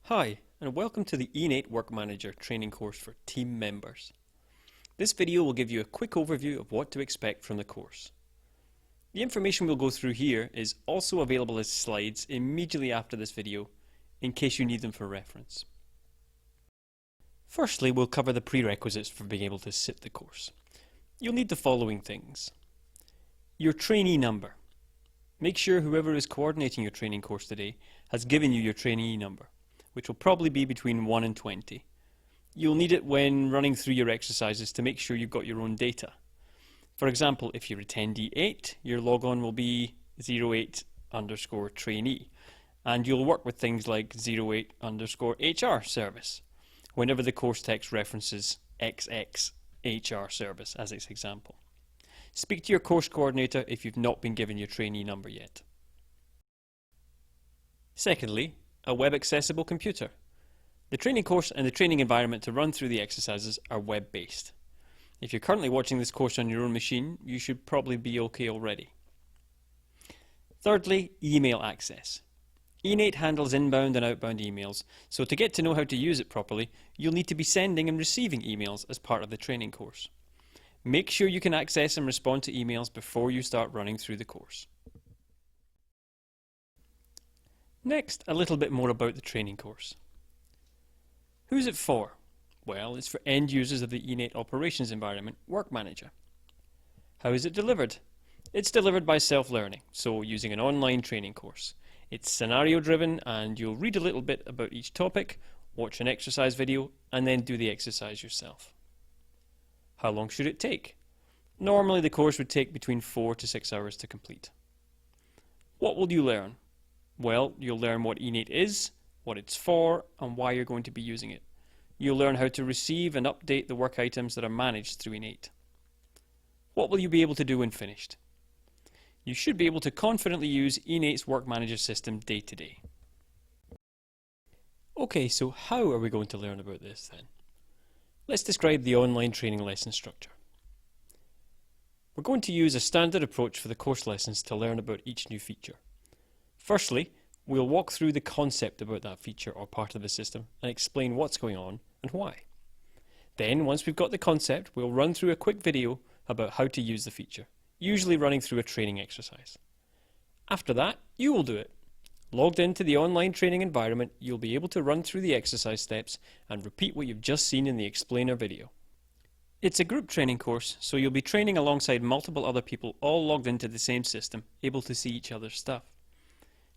Hi, and welcome to the eNate Work Manager training course for team members. This video will give you a quick overview of what to expect from the course. The information we'll go through here is also available as slides immediately after this video, in case you need them for reference. Firstly, we'll cover the prerequisites for being able to sit the course. You'll need the following things. Your trainee number. Make sure whoever is coordinating your training course today has given you your trainee number, which will probably be between 1 and 20. You'll need it when running through your exercises to make sure you've got your own data. For example, if you're attendee 8, your logon will be 08_trainee, and you'll work with things like 08_HR service, whenever the course text references XX HR service as its example. Speak to your course coordinator if you've not been given your trainee number yet. Secondly, a web-accessible computer. The training course and the training environment to run through the exercises are web-based. If you're currently watching this course on your own machine, you should probably be okay already. Thirdly, email access. eNate handles inbound and outbound emails, so to get to know how to use it properly, you'll need to be sending and receiving emails as part of the training course. Make sure you can access and respond to emails before you start running through the course. Next, a little bit more about the training course. Who's it for? Well, it's for end users of the eNate operations environment Work Manager. How is it delivered? It's delivered by self-learning, so using an online training course. It's scenario driven and you'll read a little bit about each topic, watch an exercise video, and then do the exercise yourself. How long should it take? Normally the course would take between 4 to 6 hours to complete. What will you learn? Well, you'll learn what eNate is, what it's for, and why you're going to be using it. You'll learn how to receive and update the work items that are managed through eNate. What will you be able to do when finished? You should be able to confidently use eNate's Work Manager system day to day. Okay, so how are we going to learn about this then? Let's describe the online training lesson structure. We're going to use a standard approach for the course lessons to learn about each new feature. Firstly, we'll walk through the concept about that feature or part of the system and explain what's going on and why. Then, once we've got the concept, we'll run through a quick video about how to use the feature, usually running through a training exercise. After that, you will do it. Logged into the online training environment, you'll be able to run through the exercise steps and repeat what you've just seen in the explainer video. It's a group training course, so you'll be training alongside multiple other people all logged into the same system, able to see each other's stuff.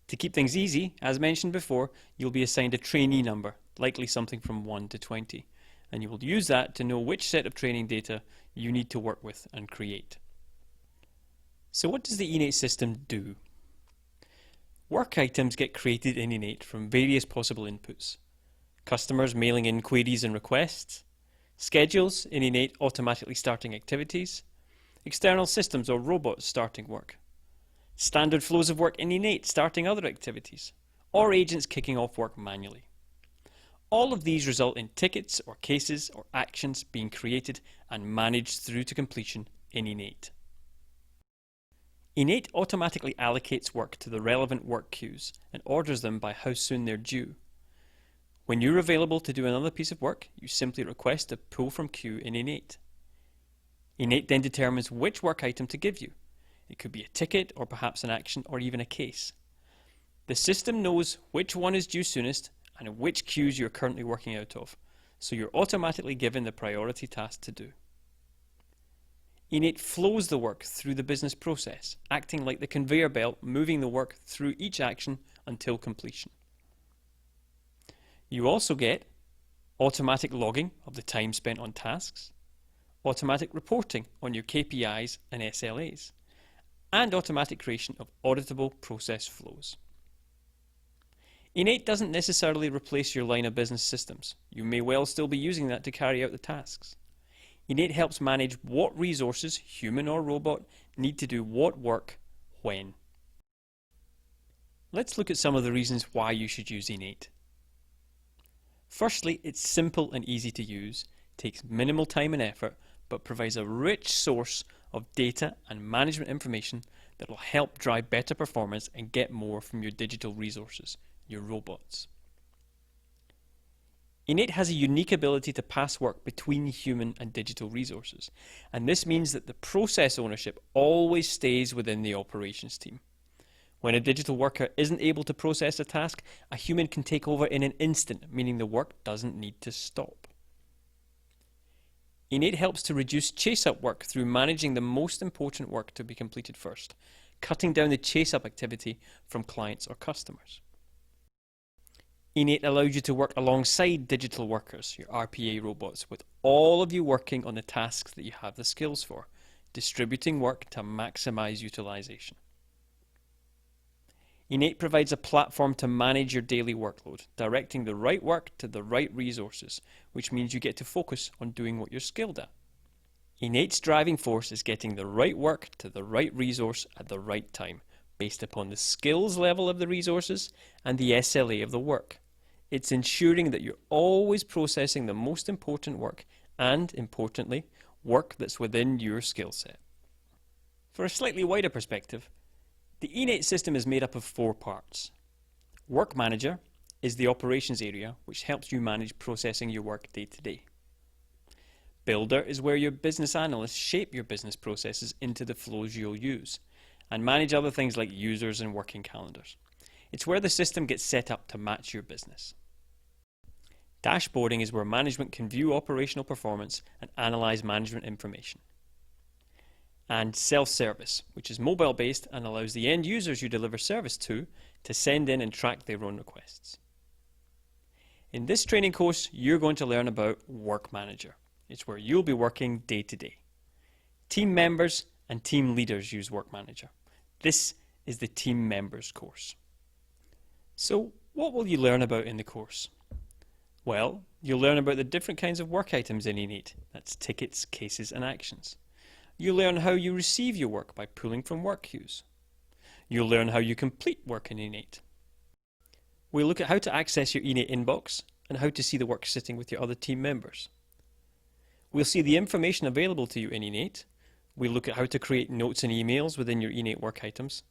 To keep things easy, as mentioned before, you'll be assigned a trainee number, likely something from 1 to 20, and you will use that to know which set of training data you need to work with and create. So what does the eNate system do? Work items get created in eNate from various possible inputs. Customers mailing in queries and requests, schedules in eNate automatically starting activities, external systems or robots starting work, standard flows of work in eNate starting other activities, or agents kicking off work manually. All of these result in tickets or cases or actions being created and managed through to completion in eNate. eNate automatically allocates work to the relevant work queues and orders them by how soon they're due. When you're available to do another piece of work, you simply request a pull from queue in eNate. eNate then determines which work item to give you. It could be a ticket or perhaps an action or even a case. The system knows which one is due soonest and in which queues you're currently working out of, so you're automatically given the priority task to do. eNate flows the work through the business process, acting like the conveyor belt moving the work through each action until completion. You also get automatic logging of the time spent on tasks, automatic reporting on your KPIs and SLAs, and automatic creation of auditable process flows. eNate doesn't necessarily replace your line of business systems. You may well still be using that to carry out the tasks. eNate helps manage what resources, human or robot, need to do what work, when. Let's look at some of the reasons why you should use eNate. Firstly, it's simple and easy to use, takes minimal time and effort, but provides a rich source of data and management information that will help drive better performance and get more from your digital resources, your robots. Innate has a unique ability to pass work between human and digital resources, and this means that the process ownership always stays within the operations team. When a digital worker isn't able to process a task, a human can take over in an instant, meaning the work doesn't need to stop. Innate helps to reduce chase-up work through managing the most important work to be completed first, cutting down the chase-up activity from clients or customers. Innate allows you to work alongside digital workers, your RPA robots, with all of you working on the tasks that you have the skills for, distributing work to maximize utilization. Innate provides a platform to manage your daily workload, directing the right work to the right resources, which means you get to focus on doing what you're skilled at. Innate's driving force is getting the right work to the right resource at the right time, based upon the skills level of the resources and the SLA of the work. It's ensuring that you're always processing the most important work and, importantly, work that's within your skill set. For a slightly wider perspective, the Innate system is made up of 4 parts. Work Manager is the operations area which helps you manage processing your work day to day. Builder is where your business analysts shape your business processes into the flows you'll use and manage other things like users and working calendars. It's where the system gets set up to match your business. Dashboarding is where management can view operational performance and analyze management information. And self-service, which is mobile-based and allows the end users you deliver service to send in and track their own requests. In this training course, you're going to learn about Work Manager. It's where you'll be working day to day. Team members and team leaders use Work Manager. This is the Team Members course. So, what will you learn about in the course? Well, you'll learn about the different kinds of work items in Innate. That's tickets, cases, and actions. You'll learn how you receive your work by pulling from work queues. You'll learn how you complete work in Innate. We'll look at how to access your Innate inbox and how to see the work sitting with your other team members. We'll see the information available to you in Innate. We'll look at how to create notes and emails within your Innate work items.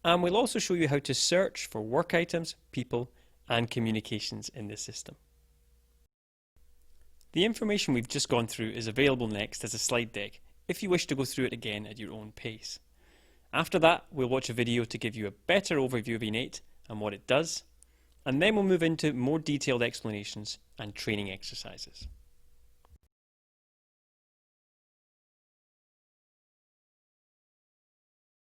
And we'll also show you how to search for work items, people, and communications in the system. The information we've just gone through is available next as a slide deck if you wish to go through it again at your own pace. After that, we'll watch a video to give you a better overview of Innate and what it does, and then we'll move into more detailed explanations and training exercises.